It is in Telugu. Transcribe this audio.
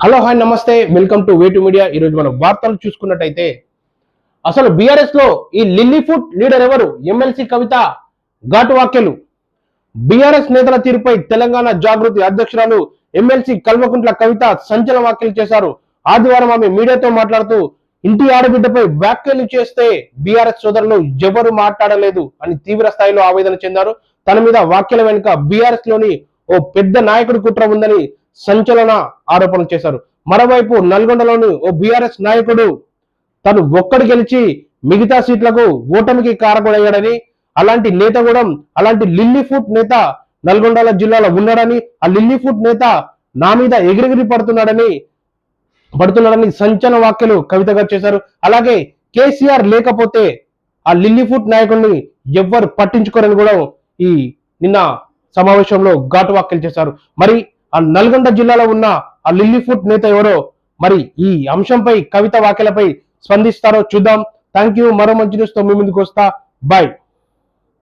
హలో హాయ్ నమస్తే, welcome to way to media. ఈరోజు మనం వార్తలు చూసుకున్నట్టయితే అసలు బీఆర్ఎస్ లో ఈ లిల్లీ ఫుడ్ లీడర్ ఎవరు? ఎమ్మెల్సీ కవిత ఘాటు వ్యాఖ్యలు. బీఆర్ఎస్ నేతల తీరుపై తెలంగాణ జాగృతి అధ్యక్షురాలు ఎమ్మెల్సీ కల్వకుంట్ల కవిత సంచలన వ్యాఖ్యలు చేశారు. ఆదివారం ఆమె మీడియాతో మాట్లాడుతూ ఇంటి ఆడబిడ్డపై వ్యాఖ్యలు చేస్తే బీఆర్ఎస్ సోదరులు ఎవరు మాట్లాడలేదు అని తీవ్ర స్థాయిలో ఆవేదన చెందారు. తన మీద వ్యాఖ్యల వెనుక బీఆర్ఎస్ లోని ఓ పెద్ద నాయకుడి కుట్ర ఉందని సంచలన ఆరోపణలు చేశారు. మరోవైపు నల్గొండలోని ఓ బీఆర్ఎస్ నాయకుడు తను ఒక్కడు గెలిచి మిగతా సీట్లకు ఓటమికి కారకుడయ్యాడని, అలాంటి నేత కూడా అలాంటి లిల్లీ ఫుడ్ నేత నల్గొండ జిల్లాలో ఉన్నాడని, ఆ లిల్లీ ఫుడ్ నేత నా మీద ఎగిరెగిరి పడుతున్నాడని సంచలన వ్యాఖ్యలు కవిత గారు చేశారు. అలాగే కేసీఆర్ లేకపోతే ఆ లిల్లీ ఫుడ్ నాయకుడిని ఎవ్వరు పట్టించుకోరని కూడా ఈ నిన్న సమావేశంలో ఘాటు వ్యాఖ్యలు చేశారు. మరి ఆ నల్గొండ జిల్లాలో ఉన్న ఆ లిల్లీ ఫుడ్ నేత ఎవరో, మరి ఈ అంశంపై కవిత వ్యాఖ్యలపై స్పందిస్తారో చూద్దాం. Thank you. మరో మంచి న్యూస్ తో మీ ముందుకు వస్తా. బాయ్.